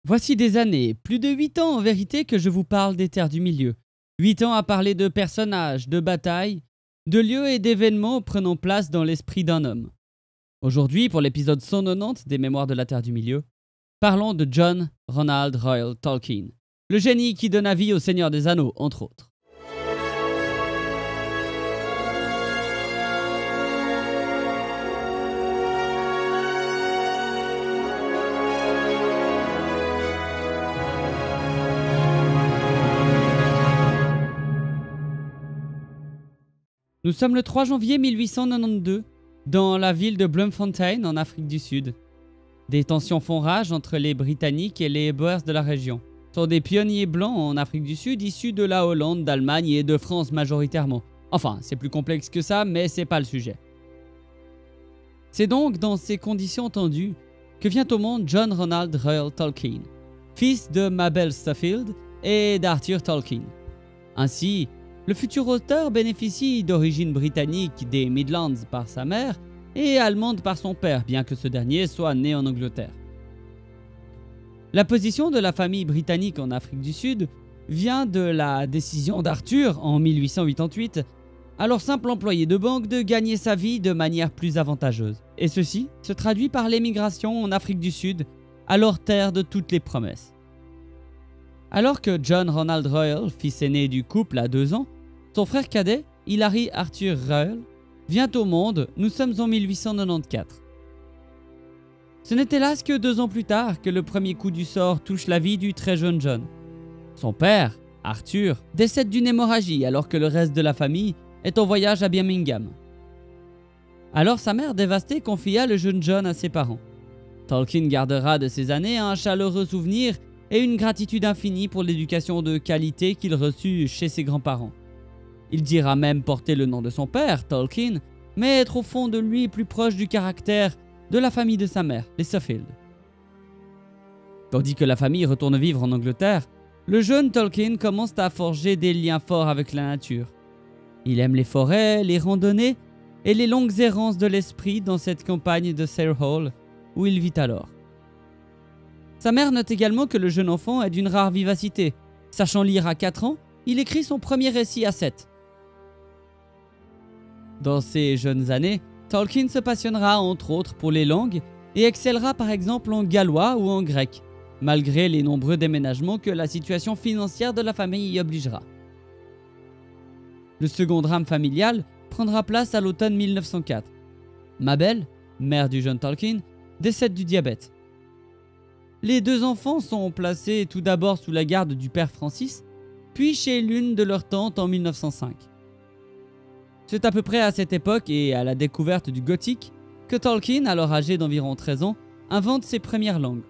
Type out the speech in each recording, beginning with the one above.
Voici des années, plus de 8 ans en vérité que je vous parle des Terres du Milieu. 8 ans à parler de personnages, de batailles, de lieux et d'événements prenant place dans l'esprit d'un homme. Aujourd'hui, pour l'épisode 190 des Mémoires de la Terre du Milieu, parlons de John Ronald Reuel Tolkien, le génie qui donna vie au Seigneur des Anneaux, entre autres. Nous sommes le 3 janvier 1892, dans la ville de Bloemfontein, en Afrique du Sud. Des tensions font rage entre les Britanniques et les Boers de la région. Ce sont des pionniers blancs en Afrique du Sud, issus de la Hollande, d'Allemagne et de France majoritairement. Enfin, c'est plus complexe que ça, mais c'est pas le sujet. C'est donc dans ces conditions tendues que vient au monde John Ronald Reuel Tolkien, fils de Mabel Staffield et d'Arthur Tolkien. Ainsi, le futur auteur bénéficie d'origine britannique des Midlands par sa mère et allemande par son père, bien que ce dernier soit né en Angleterre. La position de la famille britannique en Afrique du Sud vient de la décision d'Arthur en 1888, alors simple employé de banque, de gagner sa vie de manière plus avantageuse. Et ceci se traduit par l'émigration en Afrique du Sud, alors terre de toutes les promesses. Alors que John Ronald Reuel, fils aîné du couple, a 2 ans, son frère cadet, Hilary Arthur Reuel, vient au monde, nous sommes en 1894. Ce n'est hélas que 2 ans plus tard que le premier coup du sort touche la vie du très jeune John. Son père, Arthur, décède d'une hémorragie alors que le reste de la famille est en voyage à Birmingham. Alors sa mère dévastée confia le jeune John à ses parents. Tolkien gardera de ces années un chaleureux souvenir et une gratitude infinie pour l'éducation de qualité qu'il reçut chez ses grands-parents. Il dira même porter le nom de son père, Tolkien, mais être au fond de lui plus proche du caractère de la famille de sa mère, les Suffield. Tandis que la famille retourne vivre en Angleterre, le jeune Tolkien commence à forger des liens forts avec la nature. Il aime les forêts, les randonnées et les longues errances de l'esprit dans cette campagne de Sayre Hall où il vit alors. Sa mère note également que le jeune enfant est d'une rare vivacité. Sachant lire à 4 ans, il écrit son premier récit à 7. Dans ces jeunes années, Tolkien se passionnera entre autres pour les langues et excellera par exemple en gallois ou en grec, malgré les nombreux déménagements que la situation financière de la famille y obligera. Le second drame familial prendra place à l'automne 1904. Mabel, mère du jeune Tolkien, décède du diabète. Les 2 enfants sont placés tout d'abord sous la garde du père Francis, puis chez l'une de leurs tantes en 1905. C'est à peu près à cette époque et à la découverte du gothique que Tolkien, alors âgé d'environ 13 ans, invente ses premières langues.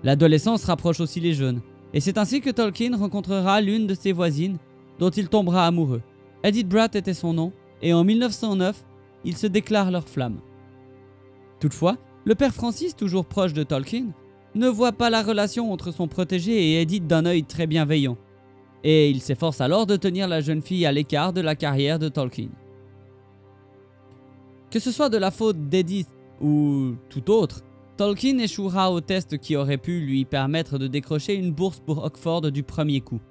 L'adolescence rapproche aussi les jeunes, et c'est ainsi que Tolkien rencontrera l'une de ses voisines dont il tombera amoureux. Edith Bratt était son nom, et en 1909, ils se déclarent leur flamme. Toutefois, le père Francis, toujours proche de Tolkien, ne voit pas la relation entre son protégé et Edith d'un œil très bienveillant, et il s'efforce alors de tenir la jeune fille à l'écart de la carrière de Tolkien. Que ce soit de la faute d'Edith ou tout autre, Tolkien échouera au test qui aurait pu lui permettre de décrocher une bourse pour Oxford du premier coup.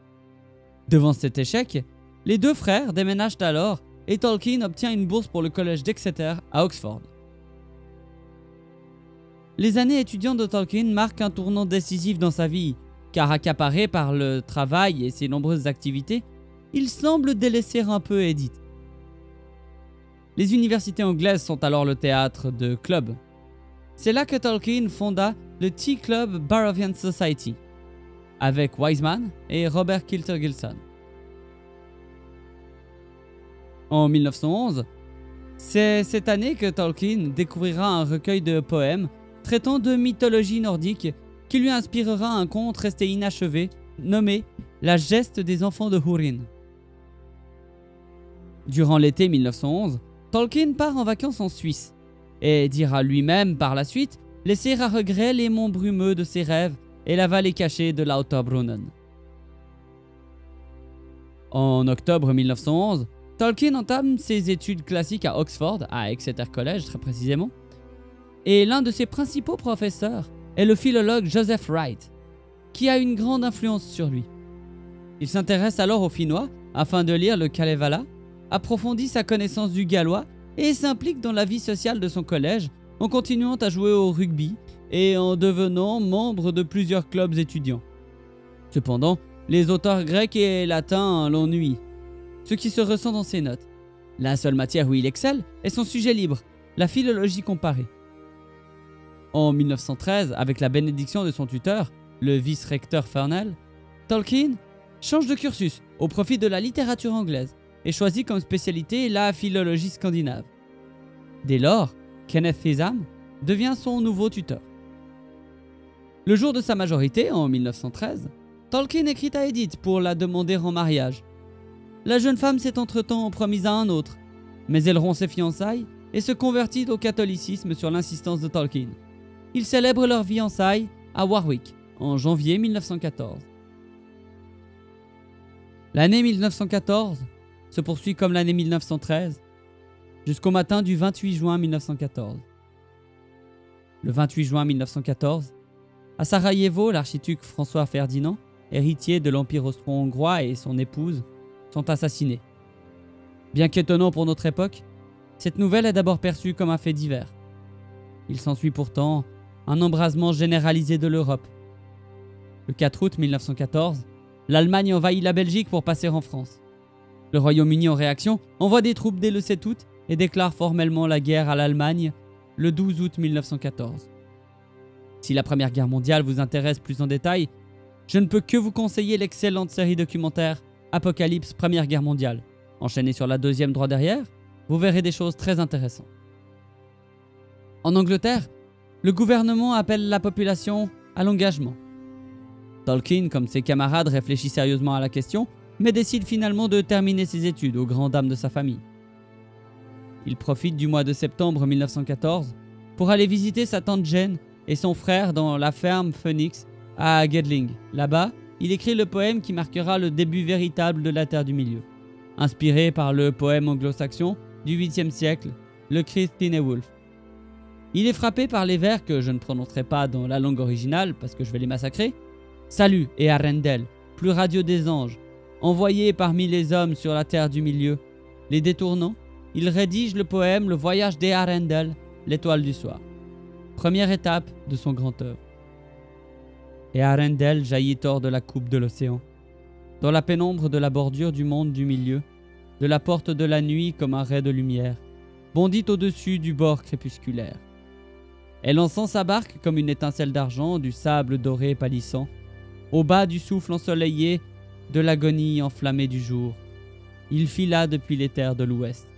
Devant cet échec, les 2 frères déménagent alors et Tolkien obtient une bourse pour le collège d'Exeter à Oxford. Les années étudiantes de Tolkien marquent un tournant décisif dans sa vie, car accaparé par le travail et ses nombreuses activités, il semble délaisser un peu Edith. Les universités anglaises sont alors le théâtre de clubs. C'est là que Tolkien fonda le Tea Club Barrovian Society, avec Wiseman et Robert Kilter Gilson. En 1911, c'est cette année que Tolkien découvrira un recueil de poèmes traitant de mythologie nordique qui lui inspirera un conte resté inachevé nommé La geste des enfants de Húrin. Durant l'été 1911, Tolkien part en vacances en Suisse et dira lui-même par la suite laisser à regret les monts brumeux de ses rêves et la vallée cachée de Lauterbrunnen. En octobre 1911, Tolkien entame ses études classiques à Oxford, à Exeter College très précisément, et l'un de ses principaux professeurs est le philologue Joseph Wright, qui a une grande influence sur lui. Il s'intéresse alors au finnois afin de lire le Kalevala, approfondit sa connaissance du gallois et s'implique dans la vie sociale de son collège en continuant à jouer au rugby et en devenant membre de plusieurs clubs étudiants. Cependant, les auteurs grecs et latins l'ennuient, ce qui se ressent dans ses notes. La seule matière où il excelle est son sujet libre, la philologie comparée. En 1913, avec la bénédiction de son tuteur, le vice-recteur Fernell, Tolkien change de cursus au profit de la littérature anglaise et choisit comme spécialité la philologie scandinave. Dès lors, Kenneth Fisham devient son nouveau tuteur. Le jour de sa majorité, en 1913, Tolkien écrit à Edith pour la demander en mariage. La jeune femme s'est entre-temps promise à un autre, mais elle rompt ses fiançailles et se convertit au catholicisme sur l'insistance de Tolkien. Ils célèbrent leurs fiançailles à Warwick en janvier 1914. L'année 1914 se poursuit comme l'année 1913 jusqu'au matin du 28 juin 1914. Le 28 juin 1914, à Sarajevo, l'archiduc François Ferdinand, héritier de l'Empire austro-hongrois, et son épouse sont assassinés. Bien qu'étonnant pour notre époque, cette nouvelle est d'abord perçue comme un fait divers. Il s'ensuit pourtant un embrasement généralisé de l'Europe. Le 4 août 1914, l'Allemagne envahit la Belgique pour passer en France. Le Royaume-Uni, en réaction, envoie des troupes dès le 7 août et déclare formellement la guerre à l'Allemagne le 12 août 1914. Si la Première Guerre mondiale vous intéresse plus en détail, je ne peux que vous conseiller l'excellente série documentaire Apocalypse Première Guerre mondiale. Enchaînée sur la deuxième droit derrière, vous verrez des choses très intéressantes. En Angleterre, le gouvernement appelle la population à l'engagement. Tolkien, comme ses camarades, réfléchit sérieusement à la question, mais décide finalement de terminer ses études aux grandes dames de sa famille. Il profite du mois de septembre 1914 pour aller visiter sa tante Jane et son frère dans la ferme Phoenix à Gedling. Là-bas, il écrit le poème qui marquera le début véritable de la Terre du Milieu, inspiré par le poème anglo-saxon du 8e siècle, le Cryst Wolf. Il est frappé par les vers que je ne prononcerai pas dans la langue originale parce que je vais les massacrer. Salut et Arendelle, plus radieux des anges, envoyés parmi les hommes sur la terre du milieu. Les détournant, il rédige le poème Le voyage d'Earendel, l'étoile du soir. Première étape de son grand œuvre. Earendel jaillit hors de la coupe de l'océan, dans la pénombre de la bordure du monde du milieu, de la porte de la nuit comme un ray de lumière, bondit au-dessus du bord crépusculaire. Elle encense sa barque comme une étincelle d'argent du sable doré pâlissant, au bas du souffle ensoleillé de l'agonie enflammée du jour. Il fila depuis les terres de l'Ouest.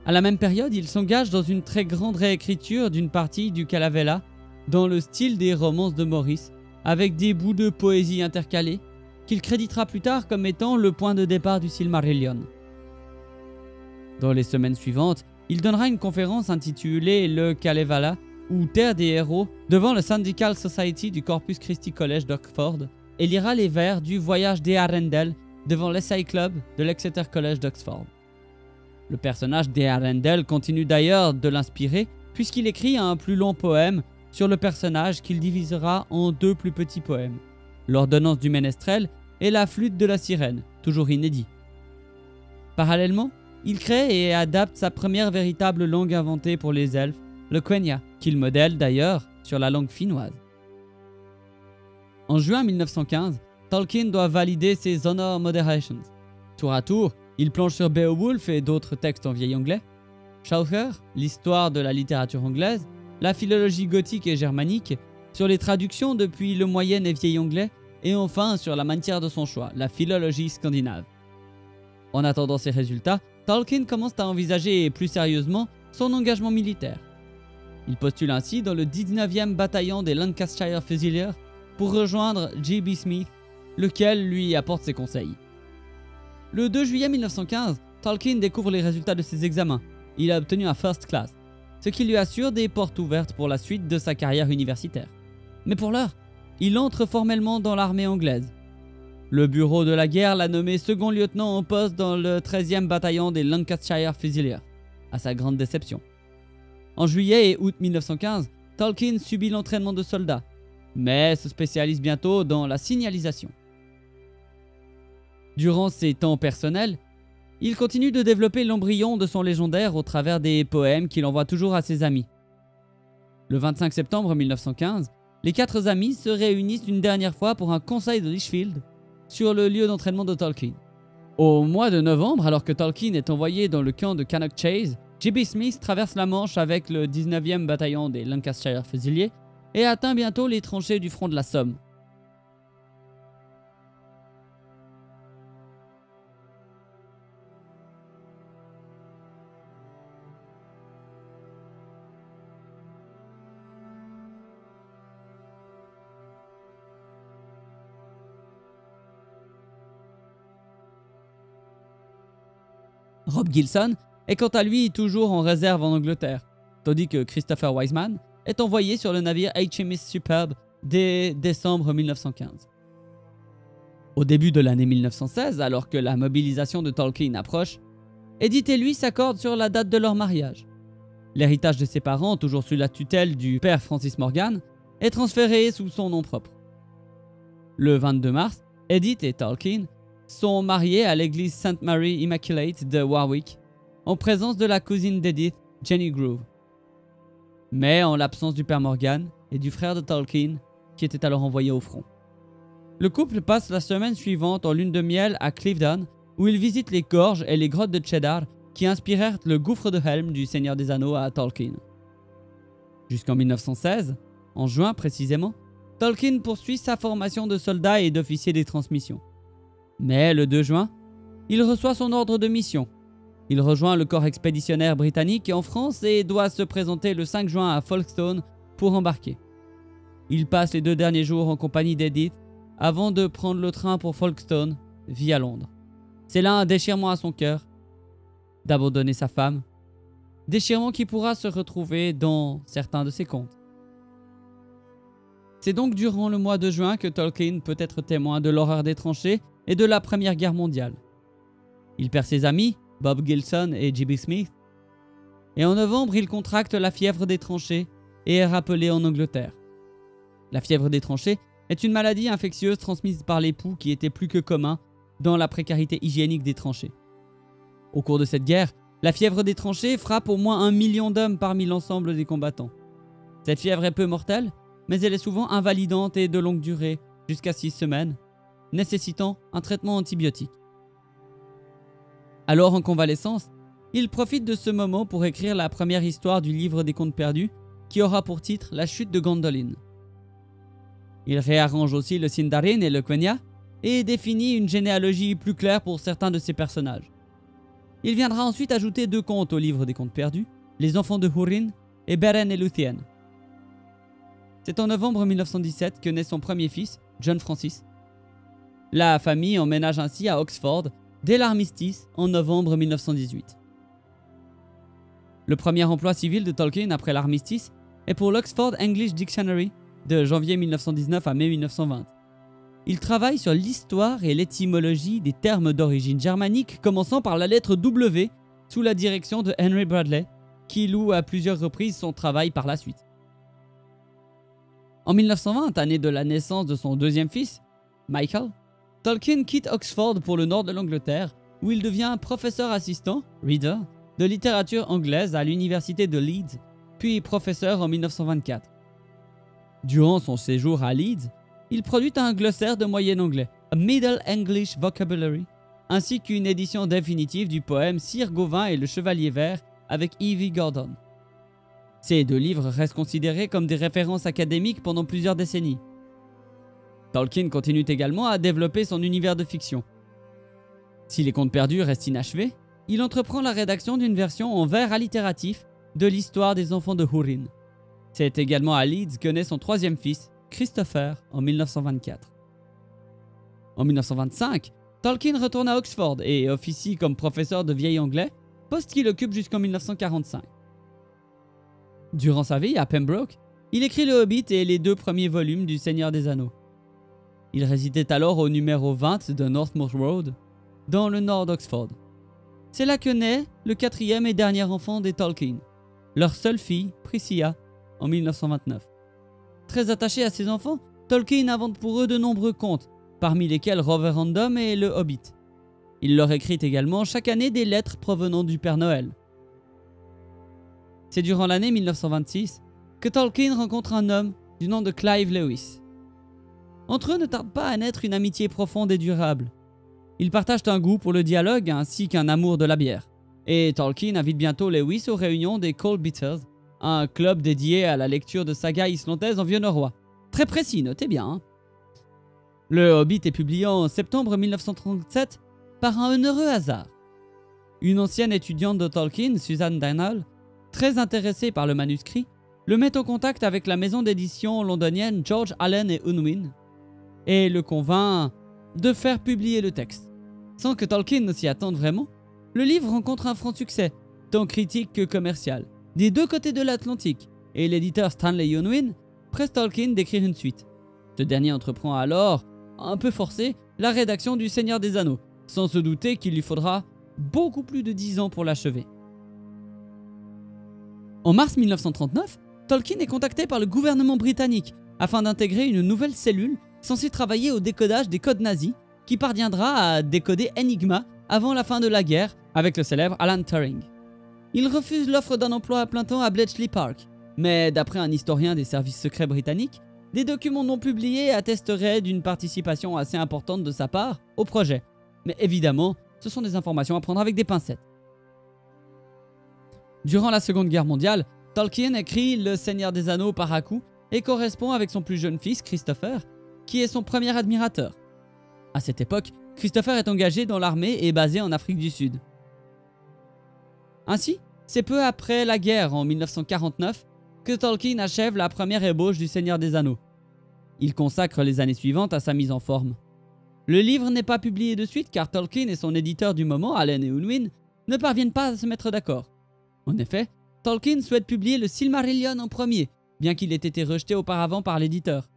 À la même période, il s'engage dans une très grande réécriture d'une partie du Kalevala, dans le style des romances de Maurice, avec des bouts de poésie intercalés, qu'il créditera plus tard comme étant le point de départ du Silmarillion. Dans les semaines suivantes, il donnera une conférence intitulée Le Kalevala, ou Terre des héros, devant le Syndical Society du Corpus Christi College d'Oxford, et lira les vers du Voyage d'Earendel devant l'Essay Club de l'Exeter College d'Oxford. Le personnage d'Earendel continue d'ailleurs de l'inspirer, puisqu'il écrit un plus long poème sur le personnage qu'il divisera en deux plus petits poèmes, l'ordonnance du ménestrel et la flûte de la sirène, toujours inédits. Parallèlement, il crée et adapte sa première véritable langue inventée pour les elfes, le Quenya, qu'il modèle d'ailleurs sur la langue finnoise. En juin 1915, Tolkien doit valider ses Honor Moderations. Tour à tour, il planche sur Beowulf et d'autres textes en vieil anglais, Chaucer, l'histoire de la littérature anglaise, la philologie gothique et germanique, sur les traductions depuis le moyen et vieil anglais, et enfin sur la matière de son choix, la philologie scandinave. En attendant ces résultats, Tolkien commence à envisager plus sérieusement son engagement militaire. Il postule ainsi dans le 19e bataillon des Lancashire Fusiliers pour rejoindre J.B. Smith, lequel lui apporte ses conseils. Le 2 juillet 1915, Tolkien découvre les résultats de ses examens. Il a obtenu un first class, ce qui lui assure des portes ouvertes pour la suite de sa carrière universitaire. Mais pour l'heure, il entre formellement dans l'armée anglaise. Le bureau de la guerre l'a nommé second lieutenant en poste dans le 13e bataillon des Lancashire Fusiliers, à sa grande déception. En juillet et août 1915, Tolkien subit l'entraînement de soldats, mais se spécialise bientôt dans la signalisation. Durant ses temps personnels, il continue de développer l'embryon de son légendaire au travers des poèmes qu'il envoie toujours à ses amis. Le 25 septembre 1915, les 4 amis se réunissent une dernière fois pour un conseil de Lichfield sur le lieu d'entraînement de Tolkien. Au mois de novembre, alors que Tolkien est envoyé dans le camp de Cannock Chase, J.B. Smith traverse la Manche avec le 19e bataillon des Lancashire Fusiliers et atteint bientôt les tranchées du front de la Somme. Rob Gilson est quant à lui toujours en réserve en Angleterre, tandis que Christopher Wiseman est envoyé sur le navire HMS Superb dès décembre 1915. Au début de l'année 1916, alors que la mobilisation de Tolkien approche, Edith et lui s'accordent sur la date de leur mariage. L'héritage de ses parents, toujours sous la tutelle du père Francis Morgan, est transféré sous son nom propre. Le 22 mars, Edith et Tolkien sont mariés à l'église St. Mary Immaculate de Warwick, en présence de la cousine d'Edith, Jenny Groove. Mais en l'absence du père Morgan et du frère de Tolkien, qui était alors envoyé au front. Le couple passe la semaine suivante en lune de miel à Cliveden, où ils visitent les gorges et les grottes de Cheddar qui inspirèrent le gouffre de Helm du Seigneur des Anneaux à Tolkien. Jusqu'en 1916, en juin précisément, Tolkien poursuit sa formation de soldat et d'officier des transmissions. Mais le 2 juin, il reçoit son ordre de mission. Il rejoint le corps expéditionnaire britannique en France et doit se présenter le 5 juin à Folkestone pour embarquer. Il passe les 2 derniers jours en compagnie d'Edith avant de prendre le train pour Folkestone via Londres. C'est là un déchirement à son cœur d'abandonner sa femme, déchirement qui pourra se retrouver dans certains de ses contes. C'est donc durant le mois de juin que Tolkien peut être témoin de l'horreur des tranchées et de la Première Guerre mondiale. Il perd ses amis, Bob Gilson et J.B. Smith, et en novembre il contracte la fièvre des tranchées et est rappelé en Angleterre. La fièvre des tranchées est une maladie infectieuse transmise par l'époux qui était plus que commun dans la précarité hygiénique des tranchées. Au cours de cette guerre, la fièvre des tranchées frappe au moins 1 million d'hommes parmi l'ensemble des combattants. Cette fièvre est peu mortelle, mais elle est souvent invalidante et de longue durée, jusqu'à 6 semaines, nécessitant un traitement antibiotique. Alors en convalescence, il profite de ce moment pour écrire la première histoire du livre des contes perdus, qui aura pour titre La chute de Gondolin. Il réarrange aussi le Sindarin et le Quenya, et définit une généalogie plus claire pour certains de ses personnages. Il viendra ensuite ajouter 2 contes au livre des contes perdus, Les enfants de Húrin et Beren et Lúthien. C'est en novembre 1917 que naît son premier fils, John Francis. La famille emménage ainsi à Oxford dès l'armistice en novembre 1918. Le premier emploi civil de Tolkien après l'armistice est pour l'Oxford English Dictionary de janvier 1919 à mai 1920. Il travaille sur l'histoire et l'étymologie des termes d'origine germanique, commençant par la lettre W, sous la direction de Henry Bradley, qui loue à plusieurs reprises son travail par la suite. En 1920, année de la naissance de son deuxième fils, Michael, Tolkien quitte Oxford pour le nord de l'Angleterre, où il devient professeur assistant, reader, de littérature anglaise à l'université de Leeds, puis professeur en 1924. Durant son séjour à Leeds, il produit un glossaire de moyen anglais, A Middle English Vocabulary, ainsi qu'une édition définitive du poème Sir Gawain et le Chevalier Vert avec Evie Gordon. Ces 2 livres restent considérés comme des références académiques pendant plusieurs décennies. Tolkien continue également à développer son univers de fiction. Si les contes perdus restent inachevés, il entreprend la rédaction d'une version en vers allitératif de l'histoire des enfants de Húrin. C'est également à Leeds que naît son 3e fils, Christopher, en 1924. En 1925, Tolkien retourne à Oxford et officie comme professeur de vieil anglais, poste qu'il occupe jusqu'en 1945. Durant sa vie à Pembroke, il écrit Le Hobbit et les 2 premiers volumes du Seigneur des Anneaux. Il résidait alors au numéro 20 de Northmoor Road, dans le nord d'Oxford. C'est là que naît le 4e et dernier enfant des Tolkien, leur seule fille, Priscilla, en 1929. Très attaché à ses enfants, Tolkien invente pour eux de nombreux contes, parmi lesquels Roverandom et le Hobbit. Il leur écrit également chaque année des lettres provenant du Père Noël. C'est durant l'année 1926 que Tolkien rencontre un homme du nom de Clive Lewis. Entre eux ne tarde pas à naître une amitié profonde et durable. Ils partagent un goût pour le dialogue ainsi qu'un amour de la bière. Et Tolkien invite bientôt Lewis aux réunions des Cold Bitters, un club dédié à la lecture de sagas islandaises en vieux norrois. Très précis, notez bien. Hein. Le Hobbit est publié en septembre 1937 par un heureux hasard. Une ancienne étudiante de Tolkien, Susan Dynal, très intéressée par le manuscrit, le met en contact avec la maison d'édition londonienne George Allen et Unwin et le convainc de faire publier le texte. Sans que Tolkien ne s'y attende vraiment, le livre rencontre un franc succès, tant critique que commercial, des deux côtés de l'Atlantique, et l'éditeur Stanley Unwin presse Tolkien d'écrire une suite. Ce dernier entreprend alors, un peu forcé, la rédaction du Seigneur des Anneaux, sans se douter qu'il lui faudra beaucoup plus de 10 ans pour l'achever. En mars 1939, Tolkien est contacté par le gouvernement britannique afin d'intégrer une nouvelle cellule censée travailler au décodage des codes nazis qui parviendra à décoder Enigma avant la fin de la guerre avec le célèbre Alan Turing. Il refuse l'offre d'un emploi à plein temps à Bletchley Park, mais d'après un historien des services secrets britanniques, des documents non publiés attesteraient d'une participation assez importante de sa part au projet. Mais évidemment, ce sont des informations à prendre avec des pincettes. Durant la Seconde Guerre mondiale, Tolkien écrit Le Seigneur des Anneaux par à-coups et correspond avec son plus jeune fils, Christopher, qui est son premier admirateur. À cette époque, Christopher est engagé dans l'armée et basé en Afrique du Sud. Ainsi, c'est peu après la guerre, en 1949, que Tolkien achève la première ébauche du Seigneur des Anneaux. Il consacre les années suivantes à sa mise en forme. Le livre n'est pas publié de suite car Tolkien et son éditeur du moment, Allen et Unwin, ne parviennent pas à se mettre d'accord. En effet, Tolkien souhaite publier le Silmarillion en premier, bien qu'il ait été rejeté auparavant par l'éditeur.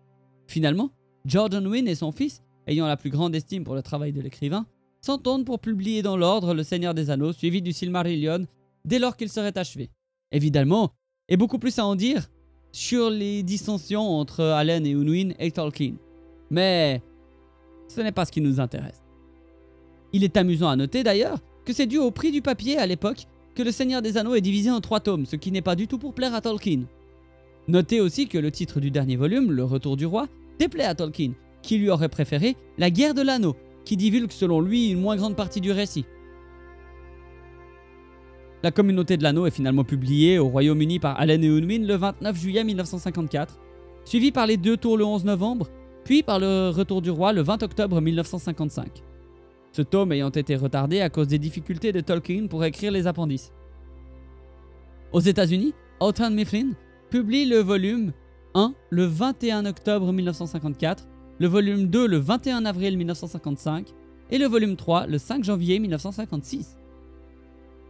Finalement, George Unwin et son fils, ayant la plus grande estime pour le travail de l'écrivain, s'entendent pour publier dans l'ordre Le Seigneur des Anneaux suivi du Silmarillion dès lors qu'il serait achevé. Évidemment, et beaucoup plus à en dire sur les dissensions entre Allen et Unwin et Tolkien. Mais ce n'est pas ce qui nous intéresse. Il est amusant à noter d'ailleurs que c'est dû au prix du papier à l'époque que Le Seigneur des Anneaux est divisé en 3 tomes, ce qui n'est pas du tout pour plaire à Tolkien. Notez aussi que le titre du dernier volume, Le Retour du Roi, déplaît à Tolkien, qui lui aurait préféré La Guerre de l'Anneau, qui divulgue selon lui une moins grande partie du récit. La Communauté de l'Anneau est finalement publiée au Royaume-Uni par Allen et Unwin le 29 juillet 1954, suivi par les 2 tours le 11 novembre, puis par Le Retour du Roi le 20 octobre 1955. Ce tome ayant été retardé à cause des difficultés de Tolkien pour écrire les appendices. Aux États-Unis, Houghton Mifflin publie le volume 1 le 21 octobre 1954, le volume 2 le 21 avril 1955 et le volume 3 le 5 janvier 1956.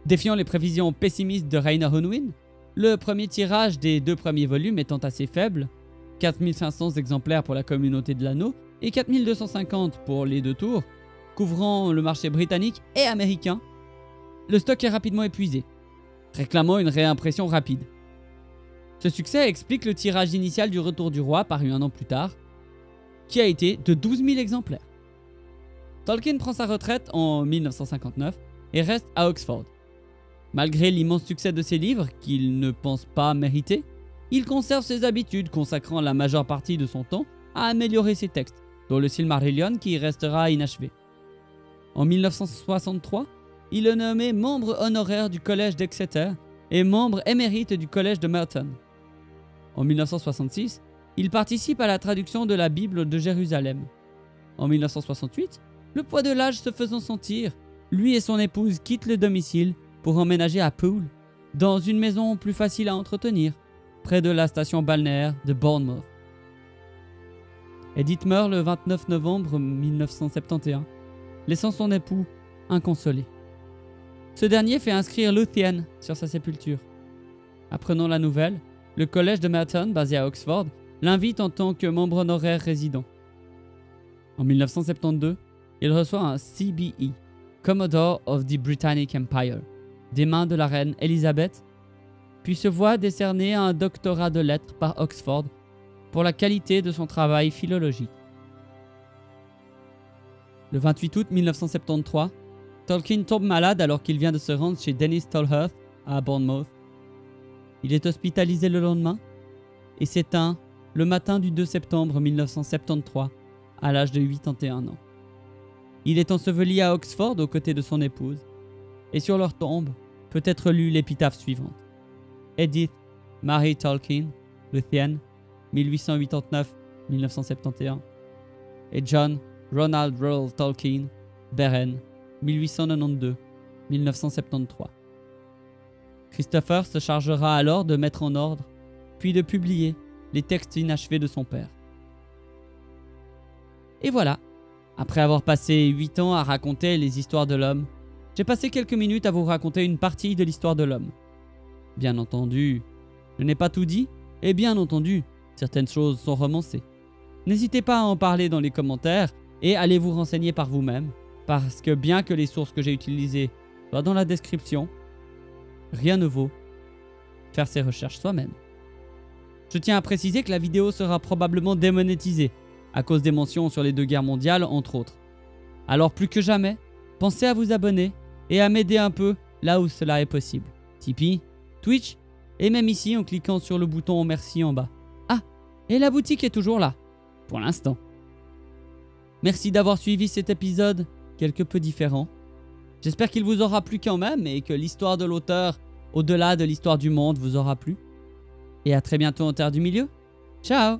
Défiant les prévisions pessimistes de Rainer Unwin, le premier tirage des 2 premiers volumes étant assez faible, 4500 exemplaires pour la Communauté de l'Anneau et 4250 pour les 2 tours, couvrant le marché britannique et américain, le stock est rapidement épuisé, réclamant une réimpression rapide. Ce succès explique le tirage initial du Retour du Roi paru 1 an plus tard, qui a été de 12 000 exemplaires. Tolkien prend sa retraite en 1959 et reste à Oxford. Malgré l'immense succès de ses livres, qu'il ne pense pas mériter, il conserve ses habitudes, consacrant la majeure partie de son temps à améliorer ses textes, dont le Silmarillion qui restera inachevé. En 1963, il est nommé membre honoraire du Collège d'Exeter et membre émérite du Collège de Merton. En 1966, il participe à la traduction de la Bible de Jérusalem. En 1968, le poids de l'âge se faisant sentir, lui et son épouse quittent le domicile pour emménager à Poole, dans une maison plus facile à entretenir, près de la station balnéaire de Bournemouth. Edith meurt le 29 novembre 1971, laissant son époux inconsolé. Ce dernier fait inscrire Luthien sur sa sépulture. Apprenant la nouvelle, le collège de Merton, basé à Oxford, l'invite en tant que membre honoraire résident. En 1972, il reçoit un CBE, Commodore of the Britannic Empire, des mains de la reine Elisabeth, puis se voit décerner un doctorat de lettres par Oxford pour la qualité de son travail philologique. Le 28 août 1973, Tolkien tombe malade alors qu'il vient de se rendre chez Dennis Tolhurst à Bournemouth. Il est hospitalisé le lendemain et s'éteint le matin du 2 septembre 1973 à l'âge de 81 ans. Il est enseveli à Oxford aux côtés de son épouse et sur leur tombe peut être lue l'épitaphe suivante. Edith Marie Tolkien, Luthien, 1889-1971 et John Ronald Reuel Tolkien, Beren, 1892-1973. Christopher se chargera alors de mettre en ordre, puis de publier les textes inachevés de son père. Et voilà, après avoir passé 8 ans à raconter les histoires de l'homme, j'ai passé quelques minutes à vous raconter une partie de l'histoire de l'homme. Bien entendu, je n'ai pas tout dit, et bien entendu, certaines choses sont romancées. N'hésitez pas à en parler dans les commentaires et allez vous renseigner par vous-même, parce que bien que les sources que j'ai utilisées soient dans la description, rien ne vaut faire ses recherches soi-même. Je tiens à préciser que la vidéo sera probablement démonétisée à cause des mentions sur les 2 guerres mondiales, entre autres. Alors plus que jamais, pensez à vous abonner et à m'aider un peu là où cela est possible. Tipeee, Twitch et même ici en cliquant sur le bouton merci en bas. Ah, et la boutique est toujours là, pour l'instant. Merci d'avoir suivi cet épisode quelque peu différent. J'espère qu'il vous aura plu quand même et que l'histoire de l'auteur, au-delà de l'histoire du monde, vous aura plu. Et à très bientôt en Terre du Milieu. Ciao!